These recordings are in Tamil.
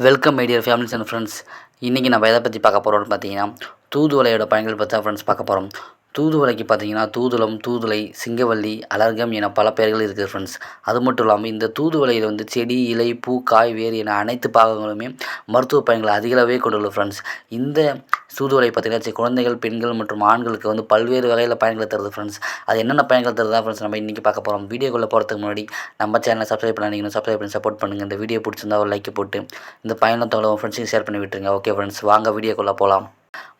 Welcome my dear families and friends. இன்றைக்கி நம்ம எதை பற்றி பார்க்க போகிறோம்னு பார்த்தீங்கன்னா, தூதுவளையோட பயன்கள் பற்றி தான் ஃப்ரெண்ட்ஸ் பார்க்க போகிறோம். தூதுவளைக்கு பார்த்தீங்கன்னா தூதுளம், தூதுளை, சிங்கவல்லி, அலர்கம் என பல பெயர்கள் இருக்குது ஃப்ரெண்ட்ஸ். அது மட்டும் இல்லாமல் இந்த தூதுவளையில் வந்து செடி, இலை, பூ, காய், வேர் என அனைத்து பாகங்களுமே மருத்துவ பயன்களை அதிகளவே கொண்டுள்ளது ஃப்ரெண்ட்ஸ். இந்த தூதுவளை பார்த்தீங்கன்னா குழந்தைகள், பெண்கள் மற்றும் ஆண்களுக்கு வந்து பல்வேறு வகையில் பயன்களை தருது ஃப்ரெண்ட்ஸ். அது என்னென்ன பயன்கள் தருதா ஃப்ரெண்ட்ஸ் நம்ம இன்றைக்கி பார்க்க போகிறோம். வீடியோக்குள்ளே போகிறதுக்கு முன்னாடி நம்ம சேனலை சப்ஸ்கிரைப் பண்ணி சப்ஸ்கிரைப் பண்ணி சப்போர்ட் பண்ணுங்கள். இந்த வீடியோ பிடிச்சிருந்தா ஒரு லைக் போட்டு இந்த பயனுள்ள தகவலை ஃப்ரெண்ட்ஸுக்கு ஷேர் பண்ணி விட்டுருங்க. ஓகே ஃப்ரெண்ட்ஸ், வாங்க வீடியோக்குள்ளே போகலாம்.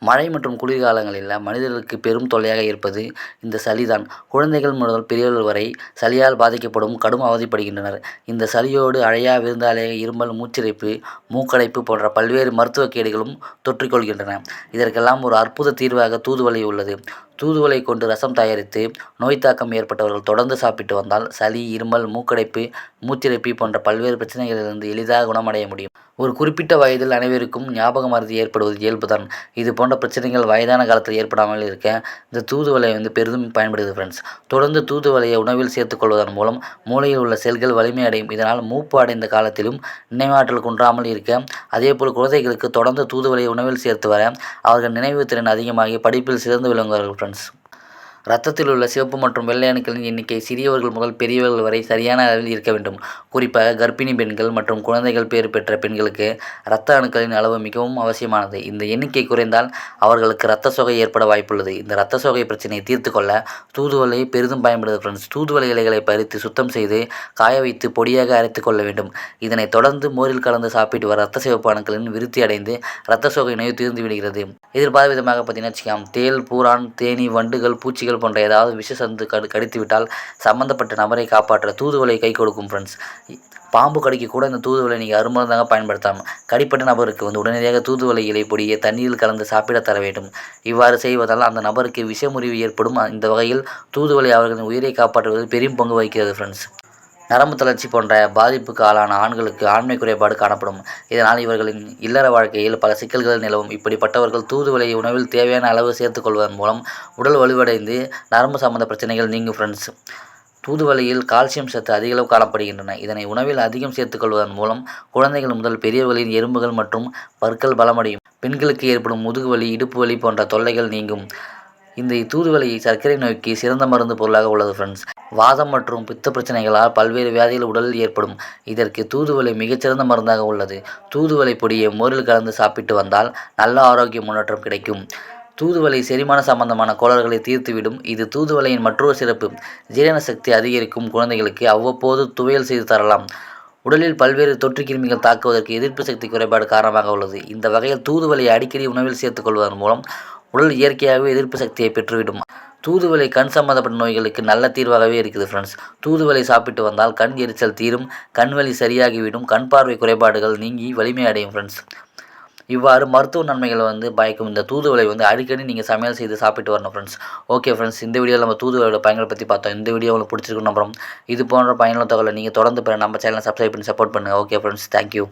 மழை மற்றும் குளிர்காலங்களில் மனிதர்களுக்கு பெரும் தொல்லையாக இருப்பது இந்த சளிதான். குழந்தைகள் முதல் பெரியவர்கள் வரை சளியால் பாதிக்கப்படும் கடும் அவதிப்படுகின்றனர். இந்த சளியோடு அழையா விருந்தாளியாக இருமல், மூச்சிறைப்பு, மூக்கடைப்பு போன்ற பல்வேறு மருத்துவ கேடுகளும் தொற்றிக்கொள்கின்றன. இதற்கெல்லாம் ஒரு அற்புத தீர்வாக தூதுவளை உள்ளது. தூதுவளை கொண்டு ரசம் தயாரித்து நோய் தாக்கம் ஏற்பட்டவர்கள் தொடர்ந்து சாப்பிட்டு வந்தால் சளி, இருமல், மூக்கடைப்பு, மூச்சிறைப்பு போன்ற பல்வேறு பிரச்சனைகளிலிருந்து எளிதாக குணமடைய முடியும். ஒரு குறிப்பிட்ட வயதில் அனைவருக்கும் ஞாபக மறதி ஏற்படுவது இயல்புதான். இது போன்ற பிரச்சனைகள் வயதான காலத்தில் ஏற்படாமல் இருக்க இந்த தூதுவளை பெரிதும் பயன்படுது ஃப்ரெண்ட்ஸ். தொடர்ந்து தூதுவளையை உணவில் சேர்த்துக்கொள்வதன் மூலம் மூளையில் உள்ள செல்கள் வலிமையடையும். இதனால் மூப்பு அடைந்த காலத்திலும் நினைவாற்றல் குன்றாமல் இருக்க, அதேபோல் குழந்தைகளுக்கு தொடர்ந்து தூதுவளையை உணவில் சேர்த்து வர அவர்கள் நினைவு திறன் அதிகமாகி படிப்பில் சிறந்து விளங்குவார்கள் ஃப்ரெண்ட்ஸ். இரத்தத்தில் உள்ள சிவப்பு மற்றும் வெள்ளை அணுக்களின் எண்ணிக்கை சிறியவர்கள் முதல் பெரியவர்கள் வரை சரியான அளவில் இருக்க வேண்டும். குறிப்பாக கர்ப்பிணி பெண்கள் மற்றும் குழந்தைகள் பேறு பெற்ற பெண்களுக்கு இரத்த அணுக்களின் அளவு மிகவும் அவசியமானது. இந்த எண்ணிக்கை குறைந்தால் அவர்களுக்கு இரத்த சோகை ஏற்பட வாய்ப்புள்ளது. இந்த இரத்த சோகை பிரச்சனையை தீர்த்து கொள்ள தூதுவளை பெரிதும் பயன்படுது ஃப்ரெண்ட்ஸ். தூதுவளை இலைகளை பறித்து சுத்தம் செய்து காய வைத்து பொடியாக அரைத்து கொள்ள வேண்டும். இதனை தொடர்ந்து மோரில் கலந்து சாப்பிட்டு வர இரத்த சிவப்பு அணுக்களின் விருத்தி அடைந்து இரத்த சோகை நோய் தீர்ந்து விடுகிறது. எதிர்பார்த்த விதமாக பார்த்தீங்கன்னா தேள், பூரான், தேனி, வண்டுகள், பூச்சிகள் போன்ற ஏதாவது விஷ சந்து கடித்துவிட்டால் சம்பந்தப்பட்ட நபரை காப்பாற்ற தூதுவளை கை கொடுக்கும் ஃப்ரெண்ட்ஸ். பாம்பு கடிக்க கூட இந்த தூதுவளை நீங்கள் அருமருந்தாக பயன்படுத்தலாம். கடிப்பட்ட நபருக்கு உடனடியாக தூதுவளை இலை பொடியை தண்ணீரில் கலந்து சாப்பிட தர வேண்டும். இவ்வாறு செய்வதால் அந்த நபருக்கு விஷமுறிவு ஏற்படும். இந்த வகையில் தூதுவளை அவர்களின் உயிரை காப்பாற்றுவதில் பெரும் பங்கு வகிக்கிறது ஃப்ரெண்ட்ஸ். நரம்பு தளர்ச்சி போன்ற பாதிப்புக்கு ஆளான ஆண்களுக்கு ஆண்மை குறைபாடு காணப்படும். இதனால் இவர்களின் இல்லற வாழ்க்கையில் பல சிக்கல்கள் நிலவும். இப்படிப்பட்டவர்கள் தூதுவளை உணவில் தேவையான அளவு சேர்த்துக்கொள்வதன் மூலம் உடல் வலுவடைந்து நரம்பு சம்பந்த பிரச்சனைகள் நீங்கும் ஃப்ரெண்ட்ஸ். தூதுவளையில் கால்சியம் சத்து அதிகளவு காணப்படுகின்றன. இதனை உணவில் அதிகம் சேர்த்துக்கொள்வதன் மூலம் குழந்தைகள் முதல் பெரியவர்களின் எலும்புகள் மற்றும் பற்கள் பலமடையும். பெண்களுக்கு ஏற்படும் முதுகு வலி, இடுப்பு வலி போன்ற தொல்லைகள் நீங்கும். இந்த தூதுவளை சர்க்கரை நோய்க்கு சிறந்த மருந்து பொருளாக உள்ளது ஃப்ரெண்ட்ஸ். வாதம் மற்றும் பித்த பிரச்சனைகளால் பல்வேறு வியாதிகள் உடலில் ஏற்படும். இதற்கு தூதுவளை மிகச்சிறந்த மருந்தாக உள்ளது. தூதுவளை பொடியை மோரில் கலந்து சாப்பிட்டு வந்தால் நல்ல ஆரோக்கிய முன்னேற்றம் கிடைக்கும். தூதுவளை செரிமான சம்பந்தமான கோளாறுகளை தீர்த்துவிடும். இது தூதுவளையின் மற்றொரு சிறப்பு. ஜீரண சக்தி அதிகரிக்கும் குழந்தைகளுக்கு அவ்வப்போது துவையல் செய்து தரலாம். உடலில் பல்வேறு தொற்று கிருமிகள் தாக்குவதற்கு எதிர்ப்பு சக்தி குறைபாடு காரணமாக உள்ளது. இந்த வகையில் தூதுவளையை அடிக்கடி உணவில் சேர்த்துக்கொள்வதன் மூலம் உடல் இயற்கையாகவே எதிர்ப்பு சக்தியை பெற்றுவிடும். தூதுவளை கண் சம்பந்தப்பட்ட நோய்களுக்கு நல்ல தீர்வாகவே இருக்குது ஃப்ரெண்ட்ஸ். தூதுவளை சாப்பிட்டு வந்தால் கண் எரிச்சல் தீரும், கண் வலி சரியாகிவிடும், கண் பார்வை குறைபாடுகள் நீங்கி வலிமை அடையும் ஃப்ரெண்ட்ஸ். இவ்வாறு மருத்துவ நன்மைகள் பயக்கும் இந்த தூதுவளை அடிக்கடி நீங்கள் சமையல் செய்து சாப்பிட்டு வரணும் ஃப்ரெண்ட்ஸ். ஓகே ஃப்ரெண்ட்ஸ், இந்த வீடியோவில் நம்ம தூதுவளையோட பயன்களை பற்றி பார்த்தோம். இந்த வீடியோ உங்களுக்கு பிடிச்சிருக்குன்னு நம்புறோம். இது போன்ற பயனுள்ள தகவலை நீங்கள் தொடர்ந்து பெற நம்ம சேனலை சப்ஸ்கிரைப் பண்ணி சப்போர்ட் பண்ணுங்கள். Okay friends, thank you.